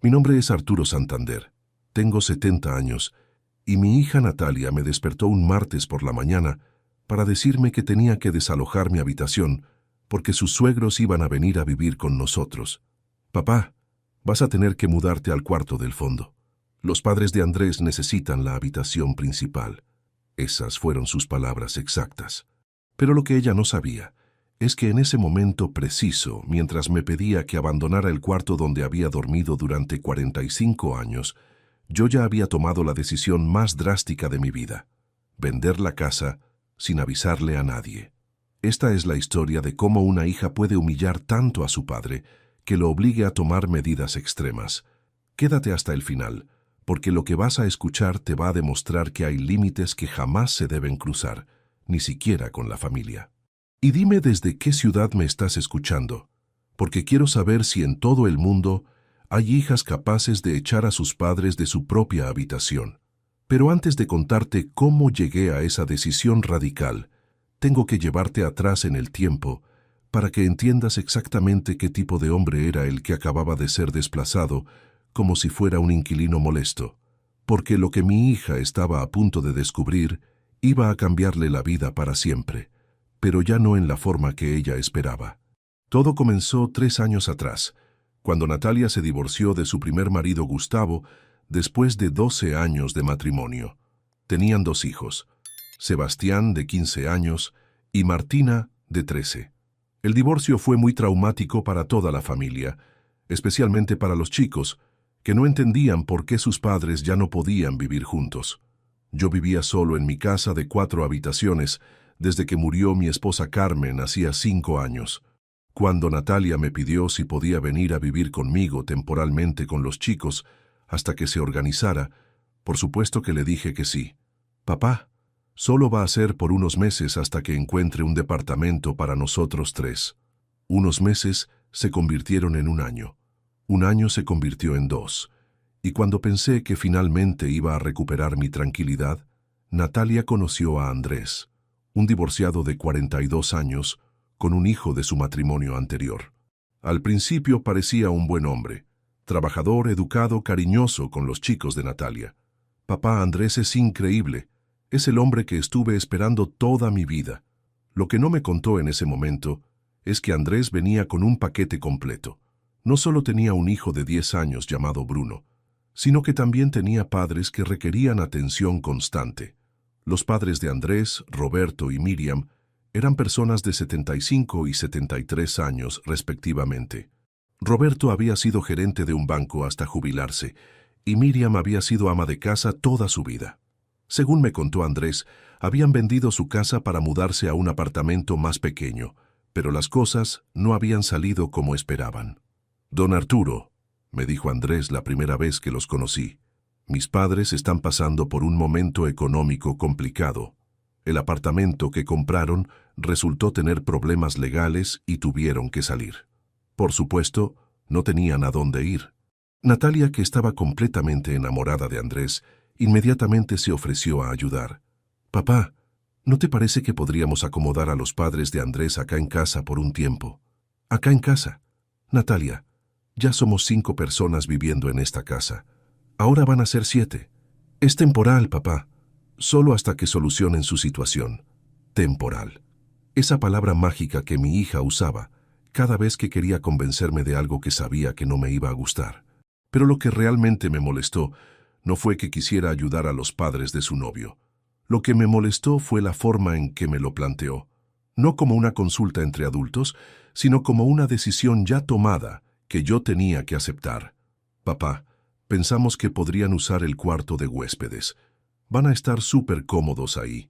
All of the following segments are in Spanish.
Mi nombre es Arturo Santander. Tengo 70 años y mi hija Natalia me despertó un martes por la mañana para decirme que tenía que desalojar mi habitación porque sus suegros iban a venir a vivir con nosotros. Papá, vas a tener que mudarte al cuarto del fondo. Los padres de Andrés necesitan la habitación principal. Esas fueron sus palabras exactas. Pero lo que ella no sabía es que en ese momento preciso, mientras me pedía que abandonara el cuarto donde había dormido durante 45 años, yo ya había tomado la decisión más drástica de mi vida: vender la casa sin avisarle a nadie. Esta es la historia de cómo una hija puede humillar tanto a su padre que lo obligue a tomar medidas extremas. Quédate hasta el final, porque lo que vas a escuchar te va a demostrar que hay límites que jamás se deben cruzar, ni siquiera con la familia. Y dime desde qué ciudad me estás escuchando, porque quiero saber si en todo el mundo hay hijas capaces de echar a sus padres de su propia habitación. Pero antes de contarte cómo llegué a esa decisión radical, tengo que llevarte atrás en el tiempo para que entiendas exactamente qué tipo de hombre era el que acababa de ser desplazado como si fuera un inquilino molesto, porque lo que mi hija estaba a punto de descubrir iba a cambiarle la vida para siempre, pero ya no en la forma que ella esperaba. Todo comenzó 3 años atrás, cuando Natalia se divorció de su primer marido Gustavo después de 12 años de matrimonio. Tenían 2 hijos, Sebastián, de 15 años, y Martina, de 13. El divorcio fue muy traumático para toda la familia, especialmente para los chicos, que no entendían por qué sus padres ya no podían vivir juntos. Yo vivía solo en mi casa de 4 habitaciones desde que murió mi esposa Carmen hacía 5 años. Cuando Natalia me pidió si podía venir a vivir conmigo temporalmente con los chicos hasta que se organizara, por supuesto que le dije que sí. Papá, solo va a ser por unos meses hasta que encuentre un departamento para nosotros 3. Unos meses se convirtieron en un año. Un año se convirtió en 2. Y cuando pensé que finalmente iba a recuperar mi tranquilidad, Natalia conoció a Andrés, un divorciado de 42 años, con un hijo de su matrimonio anterior. Al principio parecía un buen hombre, trabajador, educado, cariñoso con los chicos de Natalia. Papá, Andrés es increíble. Es el hombre que estuve esperando toda mi vida. Lo que no me contó en ese momento es que Andrés venía con un paquete completo. No solo tenía un hijo de 10 años llamado Bruno, sino que también tenía padres que requerían atención constante. Los padres de Andrés, Roberto y Miriam, eran personas de 75 y 73 años, respectivamente. Roberto había sido gerente de un banco hasta jubilarse, y Miriam había sido ama de casa toda su vida. Según me contó Andrés, habían vendido su casa para mudarse a un apartamento más pequeño, pero las cosas no habían salido como esperaban. «Don Arturo», me dijo Andrés la primera vez que los conocí, «mis padres están pasando por un momento económico complicado. El apartamento que compraron resultó tener problemas legales y tuvieron que salir. Por supuesto, no tenían a dónde ir». Natalia, que estaba completamente enamorada de Andrés, inmediatamente se ofreció a ayudar. «Papá, ¿no te parece que podríamos acomodar a los padres de Andrés acá en casa por un tiempo? Acá en casa. Natalia, ya somos 5 personas viviendo en esta casa. Ahora van a ser 7. Es temporal, papá. Solo hasta que solucionen su situación. Temporal. Esa palabra mágica que mi hija usaba cada vez que quería convencerme de algo que sabía que no me iba a gustar. Pero lo que realmente me molestó no fue que quisiera ayudar a los padres de su novio. Lo que me molestó fue la forma en que me lo planteó. No como una consulta entre adultos, sino como una decisión ya tomada que yo tenía que aceptar. «Papá, pensamos que podrían usar el cuarto de huéspedes. Van a estar súper cómodos ahí».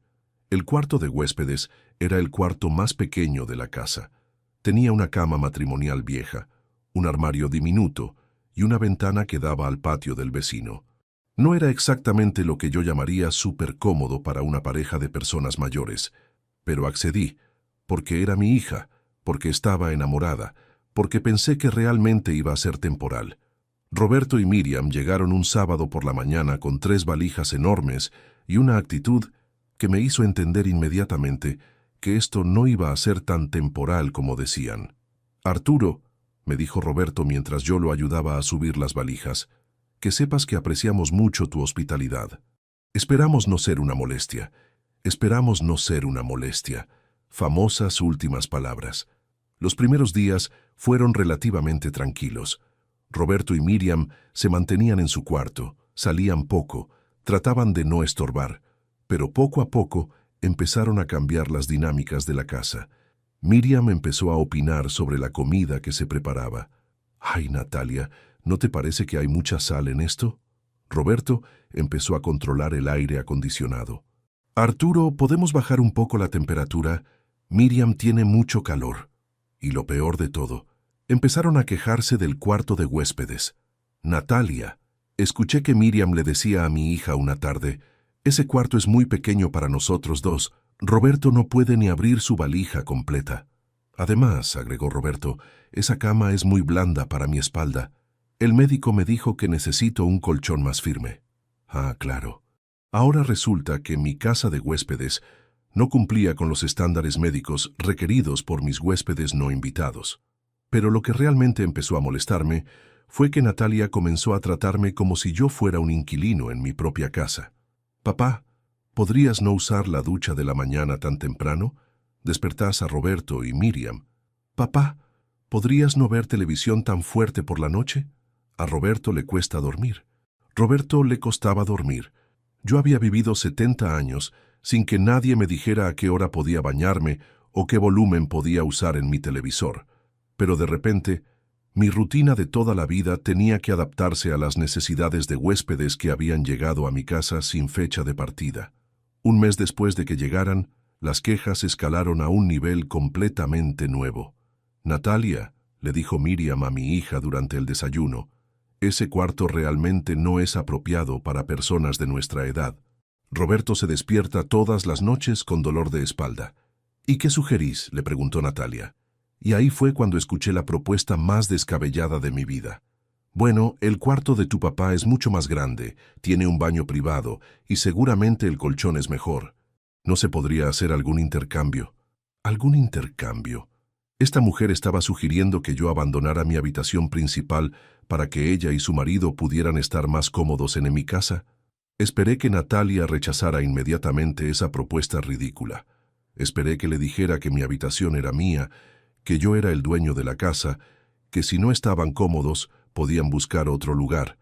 El cuarto de huéspedes era el cuarto más pequeño de la casa. Tenía una cama matrimonial vieja, un armario diminuto y una ventana que daba al patio del vecino. No era exactamente lo que yo llamaría súper cómodo para una pareja de personas mayores, pero accedí, porque era mi hija, porque estaba enamorada, porque pensé que realmente iba a ser temporal. Roberto y Miriam llegaron un sábado por la mañana con 3 valijas enormes y una actitud que me hizo entender inmediatamente que esto no iba a ser tan temporal como decían. «Arturo, me dijo Roberto mientras yo lo ayudaba a subir las valijas. Que sepas que apreciamos mucho tu hospitalidad. Esperamos no ser una molestia. Esperamos no ser una molestia. Famosas últimas palabras. Los primeros días fueron relativamente tranquilos. Roberto y Miriam se mantenían en su cuarto, salían poco, trataban de no estorbar, pero poco a poco empezaron a cambiar las dinámicas de la casa. Miriam empezó a opinar sobre la comida que se preparaba. «Ay, Natalia, ¿no te parece que hay mucha sal en esto?» Roberto empezó a controlar el aire acondicionado. «Arturo, ¿podemos bajar un poco la temperatura? Miriam tiene mucho calor». Y lo peor de todo, empezaron a quejarse del cuarto de huéspedes. «Natalia», escuché que Miriam le decía a mi hija una tarde, «ese cuarto es muy pequeño para nosotros dos. Roberto no puede ni abrir su valija completa». «Además», agregó Roberto, «esa cama es muy blanda para mi espalda. El médico me dijo que necesito un colchón más firme». Ah, claro. Ahora resulta que mi casa de huéspedes no cumplía con los estándares médicos requeridos por mis huéspedes no invitados. Pero lo que realmente empezó a molestarme fue que Natalia comenzó a tratarme como si yo fuera un inquilino en mi propia casa. «Papá, ¿podrías no usar la ducha de la mañana tan temprano? Despertás a Roberto y Miriam. Papá, ¿podrías no ver televisión tan fuerte por la noche? A Roberto le cuesta dormir». Roberto le costaba dormir. Yo había vivido 70 años sin que nadie me dijera a qué hora podía bañarme o qué volumen podía usar en mi televisor. Pero de repente, mi rutina de toda la vida tenía que adaptarse a las necesidades de huéspedes que habían llegado a mi casa sin fecha de partida. Un mes después de que llegaran, las quejas escalaron a un nivel completamente nuevo. «Natalia», le dijo Miriam a mi hija durante el desayuno, «ese cuarto realmente no es apropiado para personas de nuestra edad. Roberto se despierta todas las noches con dolor de espalda». «¿Y qué sugerís?», le preguntó Natalia. Y ahí fue cuando escuché la propuesta más descabellada de mi vida. «Bueno, el cuarto de tu papá es mucho más grande, tiene un baño privado y seguramente el colchón es mejor. ¿No se podría hacer algún intercambio?» ¿Algún intercambio? Esta mujer estaba sugiriendo que yo abandonara mi habitación principal para que ella y su marido pudieran estar más cómodos en mi casa. Esperé que Natalia rechazara inmediatamente esa propuesta ridícula. Esperé que le dijera que mi habitación era mía, que yo era el dueño de la casa, que si no estaban cómodos podían buscar otro lugar.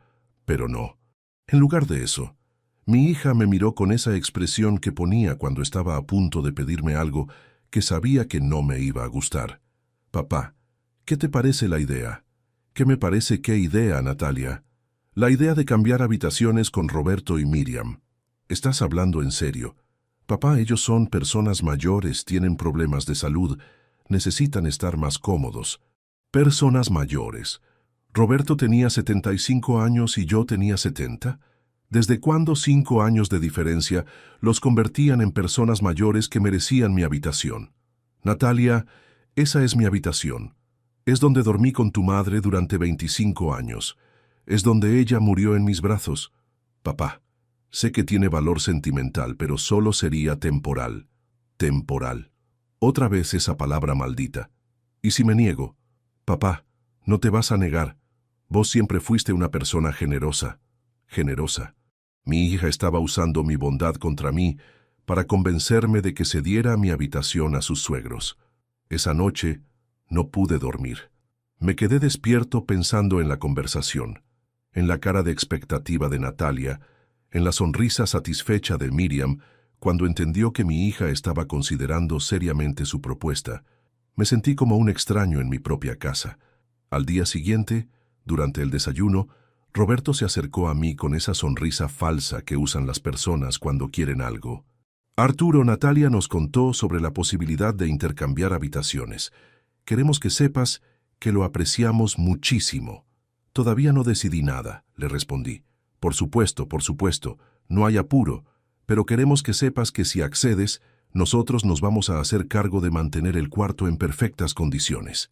Pero no. En lugar de eso, mi hija me miró con esa expresión que ponía cuando estaba a punto de pedirme algo que sabía que no me iba a gustar. «Papá, ¿qué te parece la idea?» «¿Qué me parece qué idea, Natalia?» «La idea de cambiar habitaciones con Roberto y Miriam». «¿Estás hablando en serio?» «Papá, ellos son personas mayores, tienen problemas de salud, necesitan estar más cómodos». «Personas mayores. Roberto tenía 75 años y yo tenía 70. ¿Desde cuándo 5 años de diferencia los convertían en personas mayores que merecían mi habitación?» «Natalia, esa es mi habitación. Es donde dormí con tu madre durante 25 años. Es donde ella murió en mis brazos. Papá, sé que tiene valor sentimental, pero solo sería temporal». «Temporal». Otra vez esa palabra maldita. «¿Y si me niego?» «Papá, no te vas a negar. Vos siempre fuiste una persona generosa». «Generosa». Mi hija estaba usando mi bondad contra mí para convencerme de que cediera mi habitación a sus suegros. Esa noche no pude dormir. Me quedé despierto pensando en la conversación, en la cara de expectativa de Natalia, en la sonrisa satisfecha de Miriam cuando entendió que mi hija estaba considerando seriamente su propuesta. Me sentí como un extraño en mi propia casa. Al día siguiente, durante el desayuno, Roberto se acercó a mí con esa sonrisa falsa que usan las personas cuando quieren algo. «Arturo, Natalia nos contó sobre la posibilidad de intercambiar habitaciones. Queremos que sepas que lo apreciamos muchísimo». «Todavía no decidí nada», le respondí. Por supuesto, no hay apuro, pero queremos que sepas que si accedes, nosotros nos vamos a hacer cargo de mantener el cuarto en perfectas condiciones».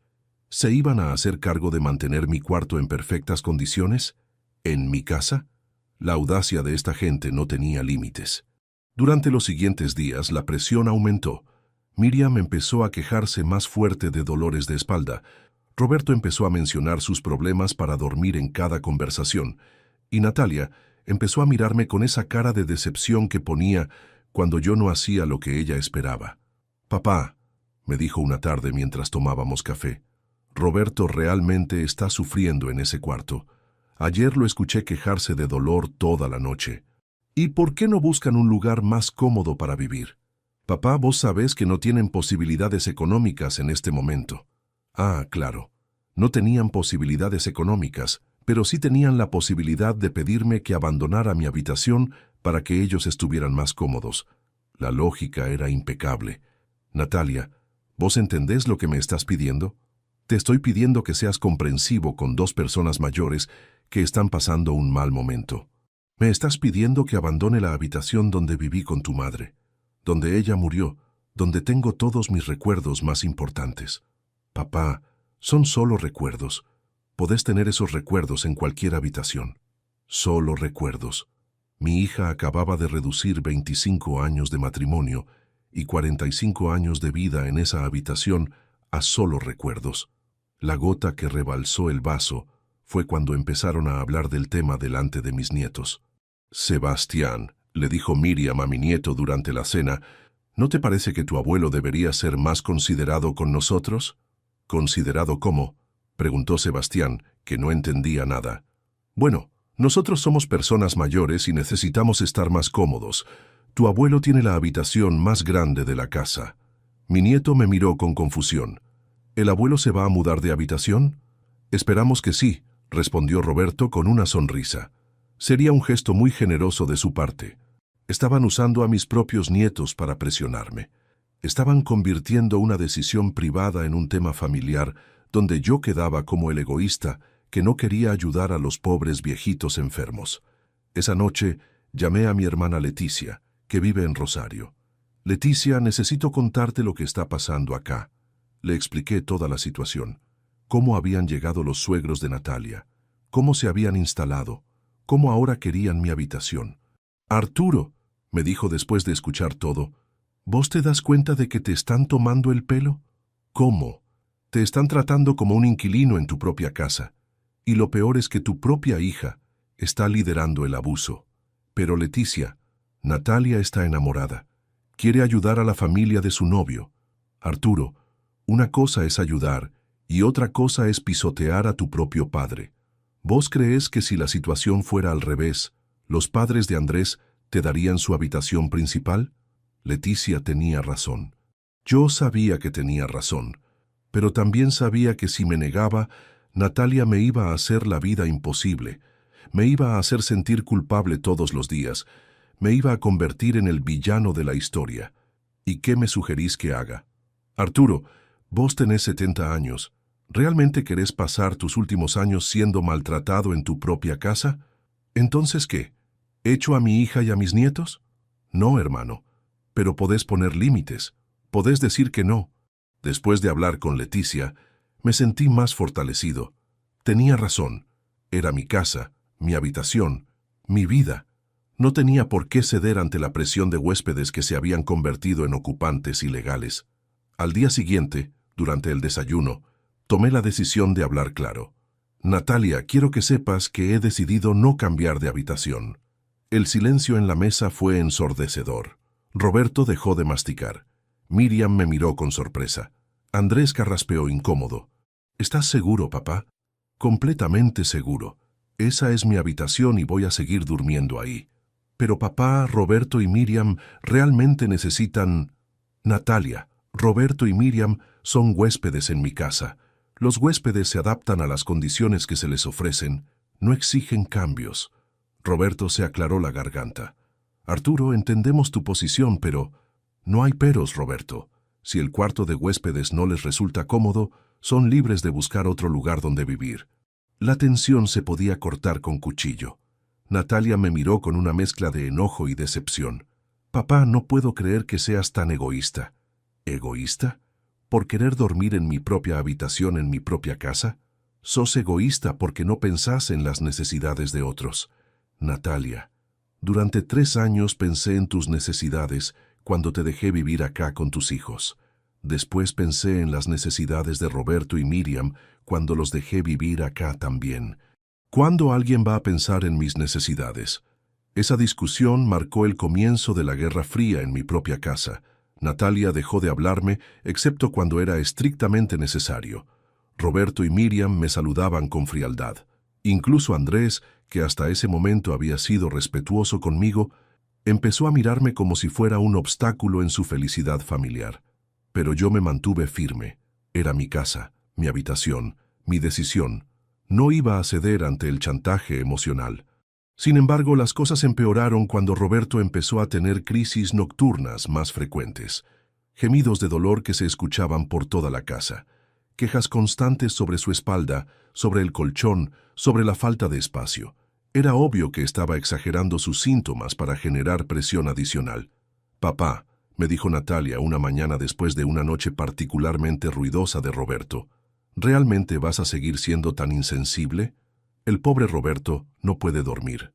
¿Se iban a hacer cargo de mantener mi cuarto en perfectas condiciones? ¿En mi casa? La audacia de esta gente no tenía límites. Durante los siguientes días la presión aumentó. Miriam empezó a quejarse más fuerte de dolores de espalda. Roberto empezó a mencionar sus problemas para dormir en cada conversación, y Natalia empezó a mirarme con esa cara de decepción que ponía cuando yo no hacía lo que ella esperaba. «Papá», me dijo una tarde mientras tomábamos café, «Roberto realmente está sufriendo en ese cuarto. Ayer lo escuché quejarse de dolor toda la noche. ¿Y por qué no buscan un lugar más cómodo para vivir? Papá, vos sabés que no tienen posibilidades económicas en este momento». Ah, claro. No tenían posibilidades económicas, pero sí tenían la posibilidad de pedirme que abandonara mi habitación para que ellos estuvieran más cómodos. La lógica era impecable. «Natalia, ¿vos entendés lo que me estás pidiendo? Te estoy pidiendo que seas comprensivo con dos personas mayores que están pasando un mal momento. Me estás pidiendo que abandone la habitación donde viví con tu madre, donde ella murió, donde tengo todos mis recuerdos más importantes. Papá, son solo recuerdos. Podés tener esos recuerdos en cualquier habitación. Solo recuerdos. Mi hija acababa de reducir 25 años de matrimonio y 45 años de vida en esa habitación a solo recuerdos. La gota que rebalsó el vaso fue cuando empezaron a hablar del tema delante de mis nietos. «Sebastián», le dijo Miriam a mi nieto durante la cena, «¿no te parece que tu abuelo debería ser más considerado con nosotros?» «¿Considerado cómo?», preguntó Sebastián, que no entendía nada. «Bueno, nosotros somos personas mayores y necesitamos estar más cómodos. Tu abuelo tiene la habitación más grande de la casa». Mi nieto me miró con confusión. «¿El abuelo se va a mudar de habitación?» «Esperamos que sí», respondió Roberto con una sonrisa. Sería un gesto muy generoso de su parte. Estaban usando a mis propios nietos para presionarme. Estaban convirtiendo una decisión privada en un tema familiar donde yo quedaba como el egoísta que no quería ayudar a los pobres viejitos enfermos. Esa noche llamé a mi hermana Leticia, que vive en Rosario. «Leticia, necesito contarte lo que está pasando acá». Le expliqué toda la situación. Cómo habían llegado los suegros de Natalia, cómo se habían instalado, cómo ahora querían mi habitación. «Arturo», me dijo después de escuchar todo, «¿vos te das cuenta de que te están tomando el pelo?» «¿Cómo? Te están tratando como un inquilino en tu propia casa. Y lo peor es que tu propia hija está liderando el abuso. Pero Leticia, Natalia está enamorada. Quiere ayudar a la familia de su novio. Arturo, una cosa es ayudar y otra cosa es pisotear a tu propio padre. ¿Vos crees que si la situación fuera al revés, los padres de Andrés te darían su habitación principal?» Leticia tenía razón. Yo sabía que tenía razón, pero también sabía que si me negaba, Natalia me iba a hacer la vida imposible, me iba a hacer sentir culpable todos los días, me iba a convertir en el villano de la historia. ¿Y qué me sugerís que haga? «Arturo, vos tenés 70 años. ¿Realmente querés pasar tus últimos años siendo maltratado en tu propia casa? ¿Entonces qué? ¿Echo a mi hija y a mis nietos? No, hermano. Pero podés poner límites. Podés decir que no». Después de hablar con Leticia, me sentí más fortalecido. Tenía razón. Era mi casa, mi habitación, mi vida. No tenía por qué ceder ante la presión de huéspedes que se habían convertido en ocupantes ilegales. Al día siguiente, durante el desayuno, tomé la decisión de hablar claro. «Natalia, quiero que sepas que he decidido no cambiar de habitación». El silencio en la mesa fue ensordecedor. Roberto dejó de masticar. Miriam me miró con sorpresa. Andrés carraspeó incómodo. «¿Estás seguro, papá?» «Completamente seguro. Esa es mi habitación y voy a seguir durmiendo ahí». «Pero papá, Roberto y Miriam realmente necesitan...» «Natalia, Roberto y Miriam son huéspedes en mi casa. Los huéspedes se adaptan a las condiciones que se les ofrecen, no exigen cambios». Roberto se aclaró la garganta. «Arturo, entendemos tu posición, pero...» «No hay peros, Roberto. Si el cuarto de huéspedes no les resulta cómodo, son libres de buscar otro lugar donde vivir». La tensión se podía cortar con cuchillo. Natalia me miró con una mezcla de enojo y decepción. «Papá, no puedo creer que seas tan egoísta». «¿Egoísta? ¿Por querer dormir en mi propia habitación en mi propia casa? Sos egoísta porque no pensás en las necesidades de otros». «Natalia, durante 3 años pensé en tus necesidades cuando te dejé vivir acá con tus hijos. Después pensé en las necesidades de Roberto y Miriam cuando los dejé vivir acá también. ¿Cuándo alguien va a pensar en mis necesidades? Esa discusión marcó el comienzo de la Guerra Fría en mi propia casa. Natalia dejó de hablarme, excepto cuando era estrictamente necesario. Roberto y Miriam me saludaban con frialdad. Incluso Andrés, que hasta ese momento había sido respetuoso conmigo, empezó a mirarme como si fuera un obstáculo en su felicidad familiar. Pero yo me mantuve firme. Era mi casa, mi habitación, mi decisión. No iba a ceder ante el chantaje emocional. Sin embargo, las cosas empeoraron cuando Roberto empezó a tener crisis nocturnas más frecuentes. Gemidos de dolor que se escuchaban por toda la casa. Quejas constantes sobre su espalda, sobre el colchón, sobre la falta de espacio. Era obvio que estaba exagerando sus síntomas para generar presión adicional. «Papá», me dijo Natalia una mañana después de una noche particularmente ruidosa de Roberto, ¿realmente vas a seguir siendo tan insensible? El pobre Roberto no puede dormir.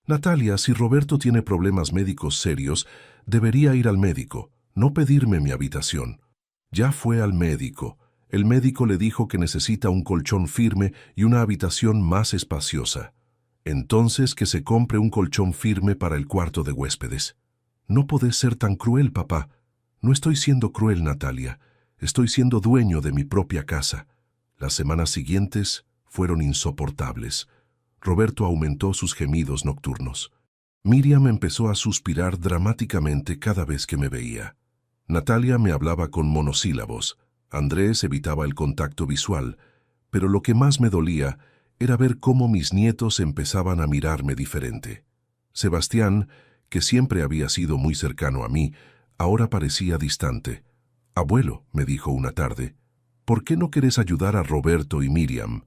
Natalia, si Roberto tiene problemas médicos serios, debería ir al médico, no pedirme mi habitación. Ya fue al médico. El médico le dijo que necesita un colchón firme y una habitación más espaciosa. Entonces que se compre un colchón firme para el cuarto de huéspedes. No podés ser tan cruel, papá. No estoy siendo cruel, Natalia. Estoy siendo dueño de mi propia casa. Las semanas siguientes fueron insoportables. Roberto aumentó sus gemidos nocturnos. Miriam empezó a suspirar dramáticamente cada vez que me veía. Natalia me hablaba con monosílabos. Andrés evitaba el contacto visual, pero lo que más me dolía era ver cómo mis nietos empezaban a mirarme diferente. Sebastián, que siempre había sido muy cercano a mí, ahora parecía distante. «Abuelo», me dijo una tarde, «¿por qué no querés ayudar a Roberto y Miriam?»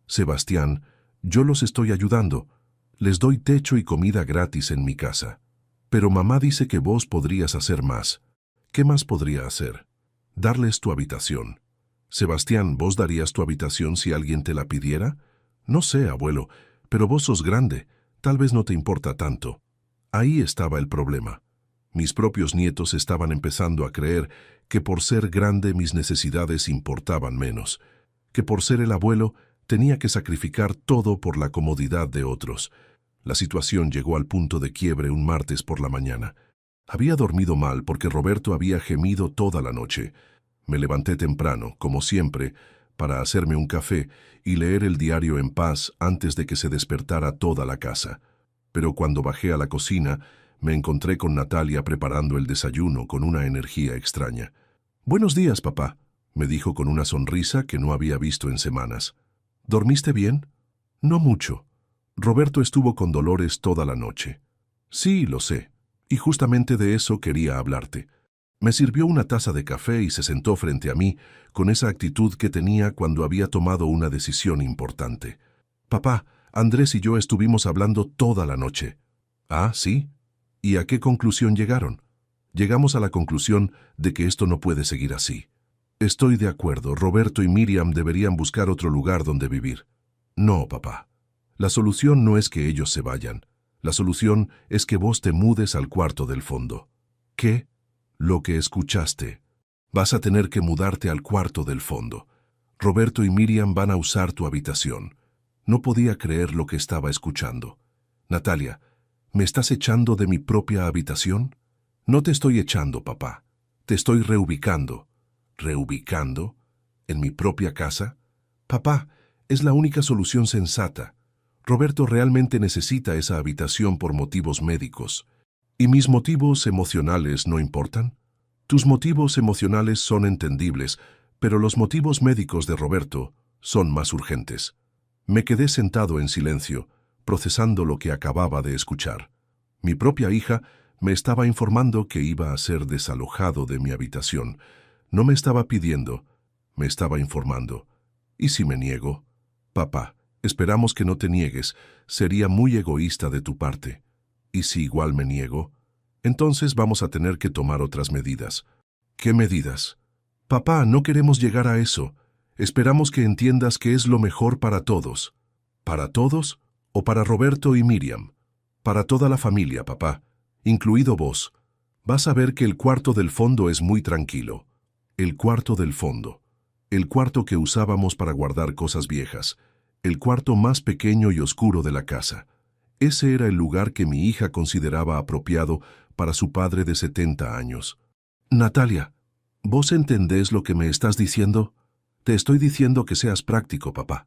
«Sebastián, yo los estoy ayudando. Les doy techo y comida gratis en mi casa. Pero mamá dice que vos podrías hacer más». «¿Qué más podría hacer?» «Darles tu habitación». «Sebastián, ¿vos darías tu habitación si alguien te la pidiera?» «No sé, abuelo, pero vos sos grande. Tal vez no te importa tanto». Ahí estaba el problema. Mis propios nietos estaban empezando a creer que por ser grande mis necesidades importaban menos, que por ser el abuelo tenía que sacrificar todo por la comodidad de otros. La situación llegó al punto de quiebre un martes por la mañana. Había dormido mal porque Roberto había gemido toda la noche. Me levanté temprano, como siempre, para hacerme un café y leer el diario en paz antes de que se despertara toda la casa. Pero cuando bajé a la cocina, me encontré con Natalia preparando el desayuno con una energía extraña. «Buenos días, papá», me dijo con una sonrisa que no había visto en semanas. «¿Dormiste bien?» «No mucho. Roberto estuvo con dolores toda la noche». «Sí, lo sé. Y justamente de eso quería hablarte». Me sirvió una taza de café y se sentó frente a mí con esa actitud que tenía cuando había tomado una decisión importante. «Papá, Andrés y yo estuvimos hablando toda la noche». «Ah, ¿sí? ¿Y a qué conclusión llegaron?» «Llegamos a la conclusión de que esto no puede seguir así». «Estoy de acuerdo. Roberto y Miriam deberían buscar otro lugar donde vivir». «No, papá. La solución no es que ellos se vayan. La solución es que vos te mudes al cuarto del fondo». «¿Qué?» «Lo que escuchaste. Vas a tener que mudarte al cuarto del fondo. Roberto y Miriam van a usar tu habitación». No podía creer lo que estaba escuchando. «Natalia, ¿me estás echando de mi propia habitación?» «No te estoy echando, papá. Te estoy reubicando». «¿Reubicando? ¿En mi propia casa?» «Papá, es la única solución sensata. Roberto realmente necesita esa habitación por motivos médicos. ¿Y mis motivos emocionales no importan?» «Tus motivos emocionales son entendibles, pero los motivos médicos de Roberto son más urgentes». Me quedé sentado en silencio, procesando lo que acababa de escuchar. Mi propia hija me estaba informando que iba a ser desalojado de mi habitación. No me estaba pidiendo, me estaba informando. ¿Y si me niego? «Papá, esperamos que no te niegues. Sería muy egoísta de tu parte». «¿Y si igual me niego?» «Entonces vamos a tener que tomar otras medidas». «¿Qué medidas?» «Papá, no queremos llegar a eso. Esperamos que entiendas que es lo mejor para todos». «¿Para todos? ¿O para Roberto y Miriam?» «Para toda la familia, papá, incluido vos. Vas a ver que el cuarto del fondo es muy tranquilo». El cuarto del fondo. El cuarto que usábamos para guardar cosas viejas. El cuarto más pequeño y oscuro de la casa. Ese era el lugar que mi hija consideraba apropiado para su padre de 70 años. Natalia, ¿vos entendés lo que me estás diciendo? Te estoy diciendo que seas práctico, papá.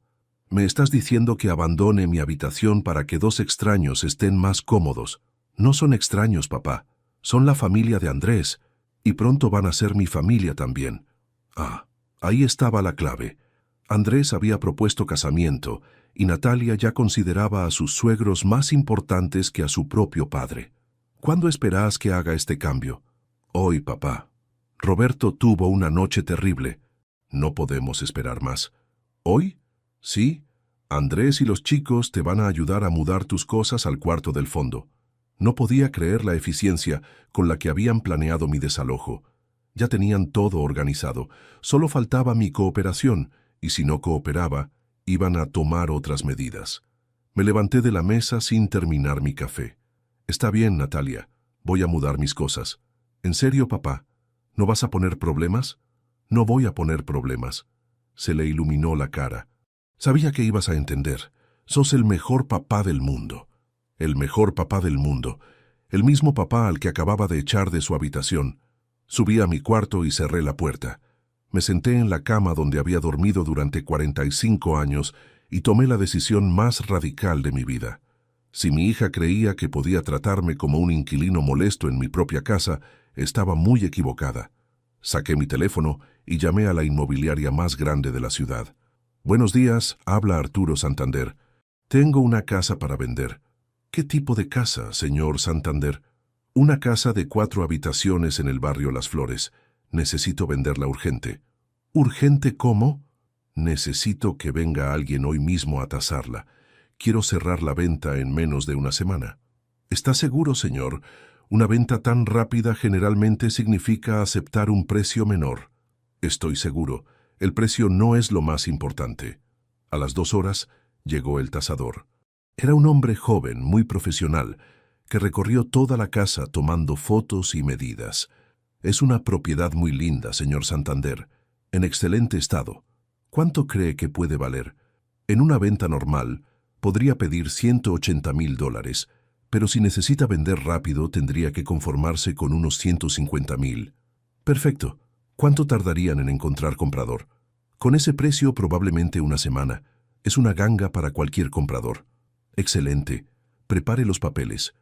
Me estás diciendo que abandone mi habitación para que dos extraños estén más cómodos. No son extraños, papá. Son la familia de Andrés. Y pronto van a ser mi familia también. Ah, ahí estaba la clave. Andrés había propuesto casamiento y Natalia ya consideraba a sus suegros más importantes que a su propio padre. ¿Cuándo esperás que haga este cambio? Hoy, papá. Roberto tuvo una noche terrible. No podemos esperar más. ¿Hoy? Sí. Andrés y los chicos te van a ayudar a mudar tus cosas al cuarto del fondo. No podía creer la eficiencia con la que habían planeado mi desalojo. Ya tenían todo organizado. Solo faltaba mi cooperación, y si no cooperaba, iban a tomar otras medidas. Me levanté de la mesa sin terminar mi café. Está bien, Natalia. Voy a mudar mis cosas. ¿En serio, papá? ¿No vas a poner problemas? No voy a poner problemas. Se le iluminó la cara. Sabía que ibas a entender. Sos el mejor papá del mundo. El mejor papá del mundo. El mismo papá al que acababa de echar de su habitación. Subí a mi cuarto y cerré la puerta. Me senté en la cama donde había dormido durante 45 años y tomé la decisión más radical de mi vida. Si mi hija creía que podía tratarme como un inquilino molesto en mi propia casa, estaba muy equivocada. Saqué mi teléfono y llamé a la inmobiliaria más grande de la ciudad. Buenos días, habla Arturo Santander. Tengo una casa para vender. ¿Qué tipo de casa, señor Santander? Una casa de 4 habitaciones en el barrio Las Flores. Necesito venderla urgente. ¿Urgente cómo? Necesito que venga alguien hoy mismo a tasarla. Quiero cerrar la venta en menos de una semana. ¿Está seguro, señor? Una venta tan rápida generalmente significa aceptar un precio menor. Estoy seguro. El precio no es lo más importante. A las 2 horas llegó el tasador. Era un hombre joven, muy profesional, que recorrió toda la casa tomando fotos y medidas. Es una propiedad muy linda, señor Santander, en excelente estado. ¿Cuánto cree que puede valer? En una venta normal, podría pedir $180,000, pero si necesita vender rápido, tendría que conformarse con unos 150,000. Perfecto. ¿Cuánto tardarían en encontrar comprador? Con ese precio, probablemente una semana. Es una ganga para cualquier comprador. Excelente. Prepare los papeles.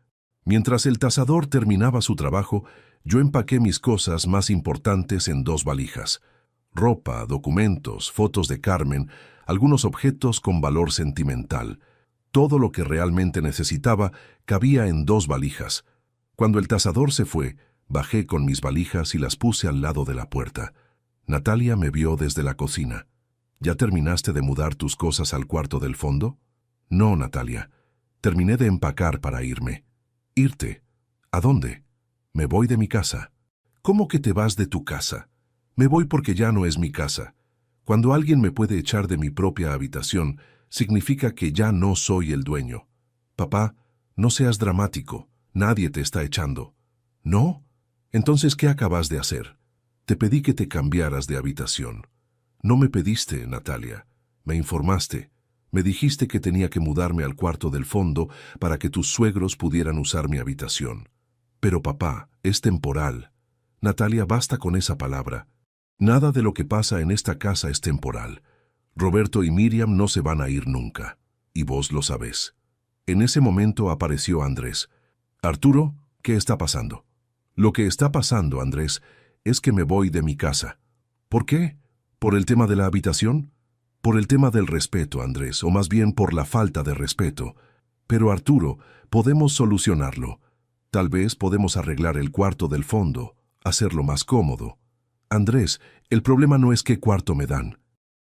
Mientras el tasador terminaba su trabajo, yo empaqué mis cosas más importantes en 2 valijas. Ropa, documentos, fotos de Carmen, algunos objetos con valor sentimental. Todo lo que realmente necesitaba cabía en 2 valijas. Cuando el tasador se fue, bajé con mis valijas y las puse al lado de la puerta. Natalia me vio desde la cocina. ¿Ya terminaste de mudar tus cosas al cuarto del fondo? No, Natalia. Terminé de empacar para irme. ¿Irte? ¿A dónde? Me voy de mi casa. ¿Cómo que te vas de tu casa? Me voy porque ya no es mi casa. Cuando alguien me puede echar de mi propia habitación, significa que ya no soy el dueño. Papá, no seas dramático. Nadie te está echando. ¿No? Entonces, ¿qué acabas de hacer? Te pedí que te cambiaras de habitación. No me pediste, Natalia. Me informaste. Me dijiste que tenía que mudarme al cuarto del fondo para que tus suegros pudieran usar mi habitación. Pero papá, es temporal. Natalia, basta con esa palabra. Nada de lo que pasa en esta casa es temporal. Roberto y Miriam no se van a ir nunca. Y vos lo sabés. En ese momento apareció Andrés. Arturo, ¿qué está pasando? Lo que está pasando, Andrés, es que me voy de mi casa. ¿Por qué? ¿Por el tema de la habitación? Por el tema del respeto, Andrés, o más bien por la falta de respeto. Pero Arturo, podemos solucionarlo. Tal vez podemos arreglar el cuarto del fondo, hacerlo más cómodo. Andrés, el problema no es qué cuarto me dan.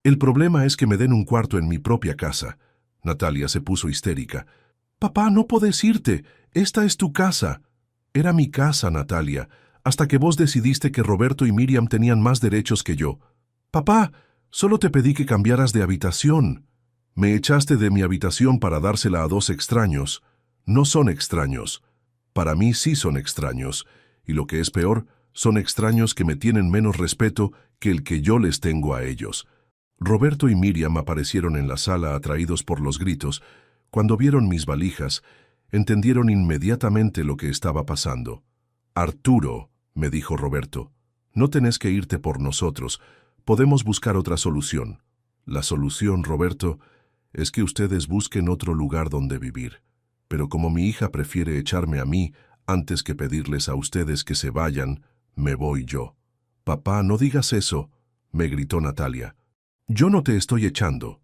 El problema es que me den un cuarto en mi propia casa. Natalia se puso histérica. Papá, no podés irte. Esta es tu casa. Era mi casa, Natalia, hasta que vos decidiste que Roberto y Miriam tenían más derechos que yo. Papá, solo te pedí que cambiaras de habitación. Me echaste de mi habitación para dársela a 2 extraños. No son extraños. Para mí sí son extraños. Y lo que es peor, son extraños que me tienen menos respeto que el que yo les tengo a ellos. Roberto y Miriam aparecieron en la sala atraídos por los gritos. Cuando vieron mis valijas, entendieron inmediatamente lo que estaba pasando. «Arturo», me dijo Roberto, «no tenés que irte por nosotros. Podemos buscar otra solución». «La solución, Roberto, es que ustedes busquen otro lugar donde vivir. Pero como mi hija prefiere echarme a mí antes que pedirles a ustedes que se vayan, me voy yo». «Papá, no digas eso», me gritó Natalia. «Yo no te estoy echando».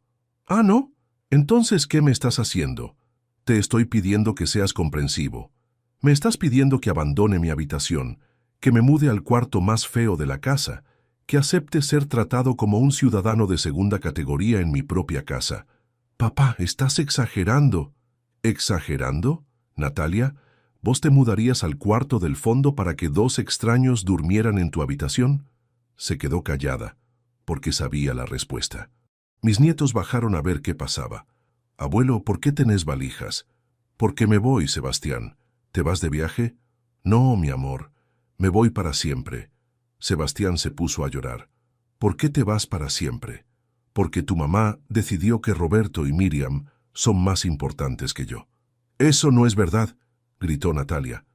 «¿Ah, no? Entonces, ¿qué me estás haciendo?» «Te estoy pidiendo que seas comprensivo. Me estás pidiendo que abandone mi habitación, que me mude al cuarto más feo de la casa, que acepte ser tratado como un ciudadano de segunda categoría en mi propia casa». «Papá, estás exagerando». «¿Exagerando? Natalia, ¿vos te mudarías al cuarto del fondo para que 2 extraños durmieran en tu habitación?» Se quedó callada, porque sabía la respuesta. Mis nietos bajaron a ver qué pasaba. «Abuelo, ¿por qué tenés valijas?» «Porque me voy, Sebastián». «¿Te vas de viaje?» «No, mi amor, me voy para siempre». Sebastián se puso a llorar. «¿Por qué te vas para siempre?» «Porque tu mamá decidió que Roberto y Miriam son más importantes que yo». «Eso no es verdad», gritó Natalia.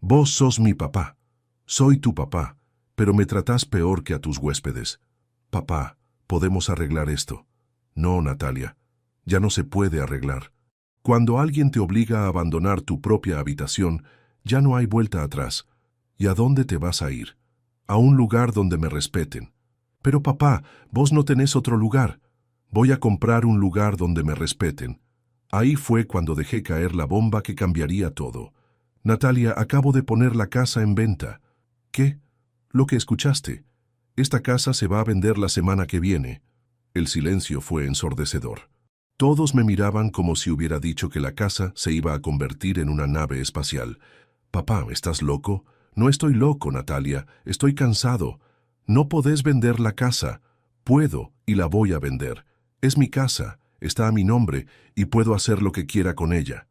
«Vos sos mi papá. Soy tu papá, pero me tratás peor que a tus huéspedes». «Papá, podemos arreglar esto». «No, Natalia, ya no se puede arreglar. Cuando alguien te obliga a abandonar tu propia habitación, ya no hay vuelta atrás. ¿Y a dónde te vas a ir?» «A un lugar donde me respeten». «Pero papá, vos no tenés otro lugar». «Voy a comprar un lugar donde me respeten». Ahí fue cuando dejé caer la bomba que cambiaría todo. «Natalia, acabo de poner la casa en venta». «¿Qué?» «Lo que escuchaste. Esta casa se va a vender la semana que viene». El silencio fue ensordecedor. Todos me miraban como si hubiera dicho que la casa se iba a convertir en una nave espacial. «Papá, ¿estás loco?» «No estoy loco, Natalia. Estoy cansado. No podés vender la casa». «Puedo, y la voy a vender. Es mi casa, está a mi nombre, y puedo hacer lo que quiera con ella».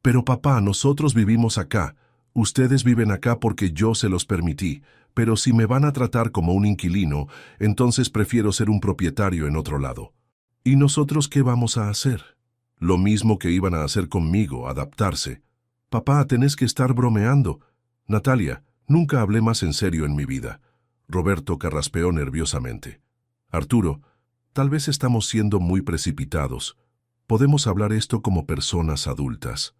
«Pero papá, nosotros vivimos acá. Ustedes viven acá porque yo se los permití. Pero si me van a tratar como un inquilino, entonces prefiero ser un propietario en otro lado». «¿Y nosotros qué vamos a hacer?» «Lo mismo que iban a hacer conmigo, adaptarse». «Papá, tenés que estar bromeando». «Natalia, nunca hablé más en serio en mi vida». Roberto carraspeó nerviosamente. «Arturo, tal vez estamos siendo muy precipitados. Podemos hablar esto como personas adultas».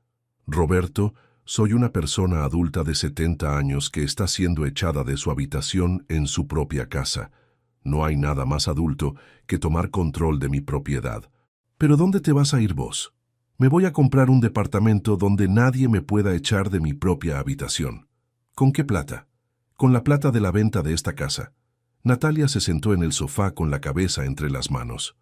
«Roberto, soy una persona adulta de 70 años que está siendo echada de su habitación en su propia casa. No hay nada más adulto que tomar control de mi propiedad». «¿Pero dónde te vas a ir vos?» «Me voy a comprar un departamento donde nadie me pueda echar de mi propia habitación». «¿Con qué plata?» «Con la plata de la venta de esta casa». Natalia se sentó en el sofá con la cabeza entre las manos.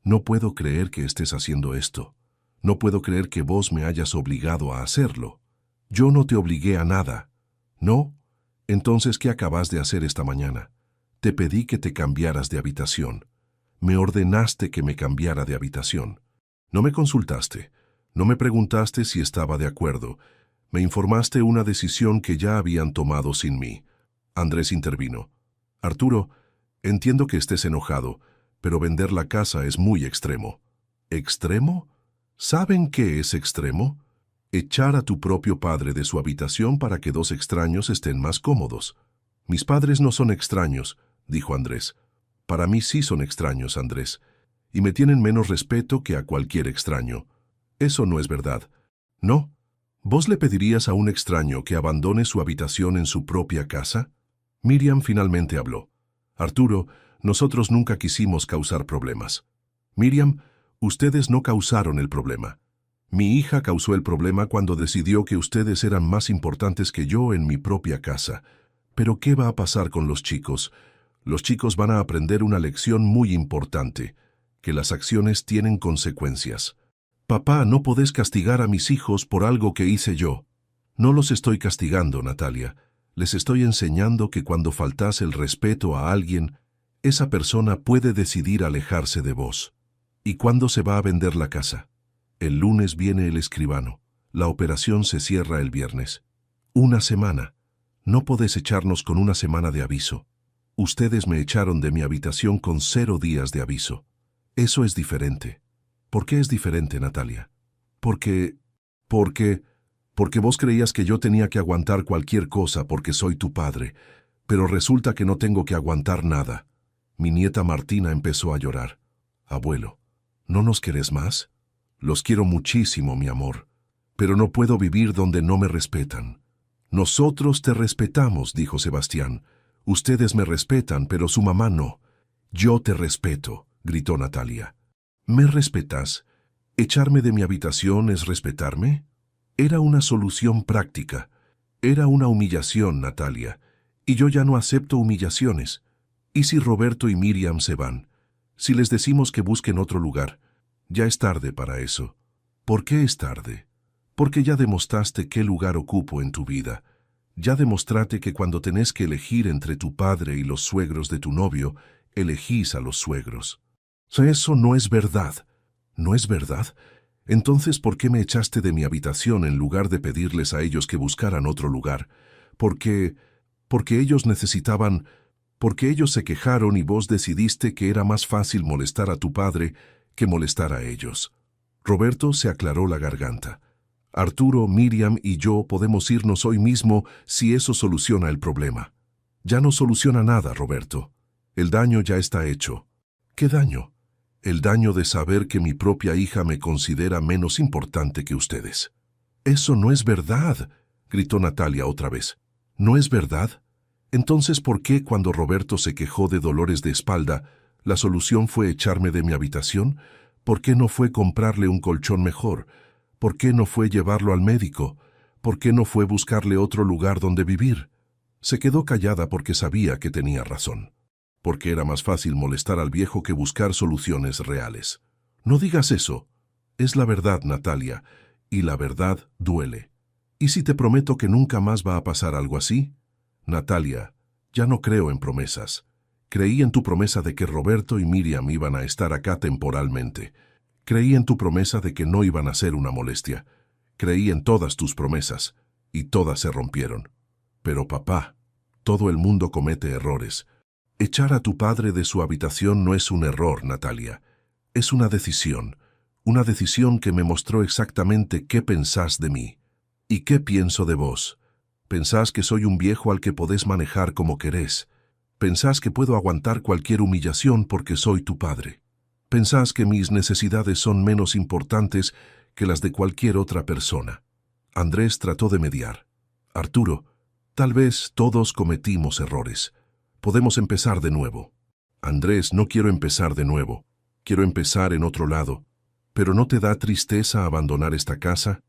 «No puedo creer que estés haciendo esto. No puedo creer que vos me hayas obligado a hacerlo. Yo no te obligué a nada». «¿No? Entonces, ¿qué acabas de hacer esta mañana?» «Te pedí que te cambiaras de habitación. Me ordenaste que me cambiara de habitación. No me consultaste. No me preguntaste si estaba de acuerdo. Me informaste una decisión que ya habían tomado sin mí». Andrés intervino. «Arturo, entiendo que estés enojado, pero vender la casa es muy extremo». «¿Extremo? ¿Saben qué es extremo? Echar a tu propio padre de su habitación para que 2 extraños estén más cómodos». «Mis padres no son extraños», dijo Andrés. «Para mí sí son extraños, Andrés, y me tienen menos respeto que a cualquier extraño». «Eso no es verdad». «¿No? ¿Vos le pedirías a un extraño que abandone su habitación en su propia casa?» Miriam finalmente habló. «Arturo, nosotros nunca quisimos causar problemas». «Miriam, ustedes no causaron el problema. Mi hija causó el problema cuando decidió que ustedes eran más importantes que yo en mi propia casa. Pero ¿qué va a pasar con los chicos? Los chicos van a aprender una lección muy importante, que las acciones tienen consecuencias». «Papá, no podés castigar a mis hijos por algo que hice yo». «No los estoy castigando, Natalia. Les estoy enseñando que cuando faltás el respeto a alguien, esa persona puede decidir alejarse de vos». «¿Y cuándo se va a vender la casa?» «El lunes viene el escribano. La operación se cierra el viernes». «Una semana. No podés echarnos con una semana de aviso». Ustedes me echaron de mi habitación con 0 días de aviso. Eso es diferente. ¿Por qué es diferente, Natalia? Porque... porque vos creías que yo tenía que aguantar cualquier cosa porque soy tu padre, pero resulta que no tengo que aguantar nada. Mi nieta Martina empezó a llorar. Abuelo, ¿no nos querés más? Los quiero muchísimo, mi amor, pero no puedo vivir donde no me respetan. Nosotros te respetamos, dijo Sebastián. Ustedes me respetan, pero su mamá no. Yo te respeto, gritó Natalia. ¿Me respetas? ¿Echarme de mi habitación es respetarme? Era una solución práctica. Era una humillación, Natalia. Y yo ya no acepto humillaciones. ¿Y si Roberto y Miriam se van? Si les decimos que busquen otro lugar, ya es tarde para eso. ¿Por qué es tarde? Porque ya demostraste qué lugar ocupo en tu vida. Ya demostraste que cuando tenés que elegir entre tu padre y los suegros de tu novio, elegís a los suegros. Eso no es verdad. ¿No es verdad? Entonces, ¿por qué me echaste de mi habitación en lugar de pedirles a ellos que buscaran otro lugar? Porque ellos necesitaban... Porque ellos se quejaron y vos decidiste que era más fácil molestar a tu padre que molestar a ellos. Roberto se aclaró la garganta. Arturo, Miriam y yo podemos irnos hoy mismo si eso soluciona el problema. Ya no soluciona nada, Roberto. El daño ya está hecho. ¿Qué daño? El daño de saber que mi propia hija me considera menos importante que ustedes. Eso no es verdad, gritó Natalia otra vez. ¿No es verdad? Entonces, ¿por qué cuando Roberto se quejó de dolores de espalda, la solución fue echarme de mi habitación? ¿Por qué no fue comprarle un colchón mejor? ¿Por qué no fue llevarlo al médico? ¿Por qué no fue buscarle otro lugar donde vivir? Se quedó callada porque sabía que tenía razón. Porque era más fácil molestar al viejo que buscar soluciones reales. No digas eso. Es la verdad, Natalia, y la verdad duele. ¿Y si te prometo que nunca más va a pasar algo así? Natalia, ya no creo en promesas. Creí en tu promesa de que Roberto y Miriam iban a estar acá temporalmente. Creí en tu promesa de que no iban a ser una molestia. Creí en todas tus promesas, y todas se rompieron. Pero papá, todo el mundo comete errores. Echar a tu padre de su habitación no es un error, Natalia. Es una decisión que me mostró exactamente qué pensás de mí. ¿Y qué pienso de vos? Pensás que soy un viejo al que podés manejar como querés. Pensás que puedo aguantar cualquier humillación porque soy tu padre. Pensás que mis necesidades son menos importantes que las de cualquier otra persona. Andrés trató de mediar. Arturo, tal vez todos cometimos errores. Podemos empezar de nuevo. Andrés, no quiero empezar de nuevo. Quiero empezar en otro lado. ¿Pero no te da tristeza abandonar esta casa?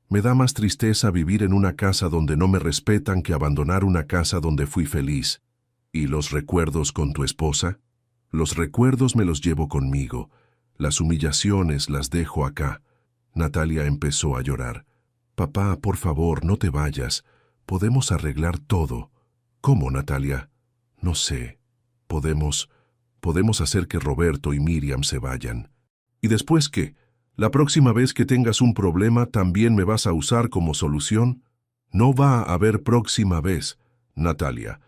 Me da más tristeza vivir en una casa donde no me respetan que abandonar una casa donde fui feliz. ¿Y los recuerdos con tu esposa? Los recuerdos me los llevo conmigo. Las humillaciones las dejo acá. Natalia empezó a llorar. Papá, por favor, no te vayas. Podemos arreglar todo. ¿Cómo, Natalia? No sé. Podemos hacer que Roberto y Miriam se vayan. ¿Y después qué? ¿La próxima vez que tengas un problema también me vas a usar como solución? No va a haber próxima vez, Natalia.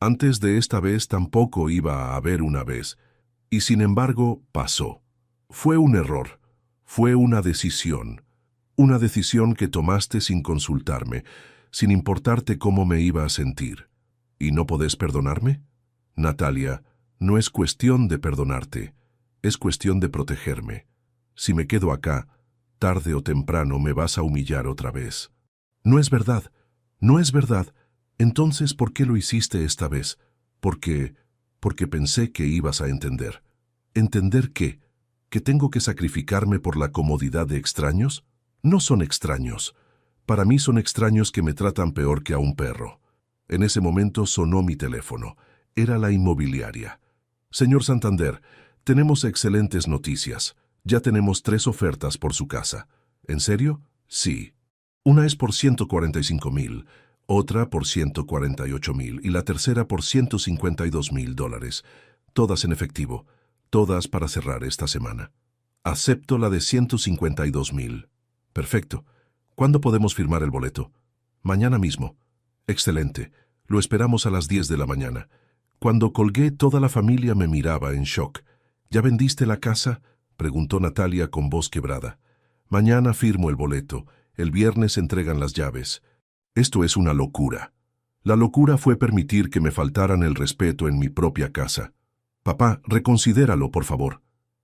Antes de esta vez tampoco iba a haber una vez. Y sin embargo, pasó. Fue un error. Fue una decisión. Una decisión que tomaste sin consultarme, sin importarte cómo me iba a sentir. ¿Y no podés perdonarme? Natalia, no es cuestión de perdonarte. Es cuestión de protegerme. Si me quedo acá, tarde o temprano me vas a humillar otra vez. No es verdad. No es verdad. Entonces, ¿por qué lo hiciste esta vez? Porque pensé que ibas a entender. ¿Entender qué? ¿Que tengo que sacrificarme por la comodidad de extraños? No son extraños. Para mí son extraños que me tratan peor que a un perro. En ese momento sonó mi teléfono. Era la inmobiliaria. Señor Santander, tenemos excelentes noticias. Ya tenemos 3 ofertas por su casa. ¿En serio? Sí. Una es por 145,000, otra por 148,000 y la tercera por $152,000. Todas en efectivo. Todas para cerrar esta semana. Acepto la de 152,000. Perfecto. ¿Cuándo podemos firmar el boleto? Mañana mismo. Excelente. Lo esperamos a las 10 de la mañana. Cuando colgué, toda la familia me miraba en shock. ¿Ya vendiste la casa?, preguntó Natalia con voz quebrada. Mañana firmo el boleto. El viernes entregan las llaves. Esto es una locura. La locura fue permitir que me faltaran el respeto en mi propia casa. Papá, reconsidéralo, por favor.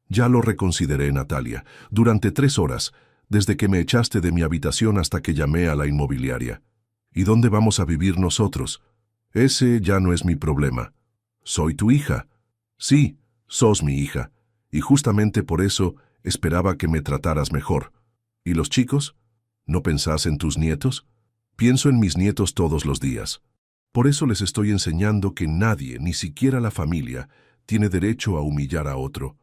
Ya lo reconsideré, Natalia, durante 3 horas, desde que me echaste de mi habitación hasta que llamé a la inmobiliaria. ¿Y dónde vamos a vivir nosotros? Ese ya no es mi problema. Soy tu hija. Sí, sos mi hija, y justamente por eso esperaba que me trataras mejor. ¿Y los chicos? ¿No pensás en tus nietos? Pienso en mis nietos todos los días. Por eso les estoy enseñando que nadie, ni siquiera la familia, tiene derecho a humillar a otro.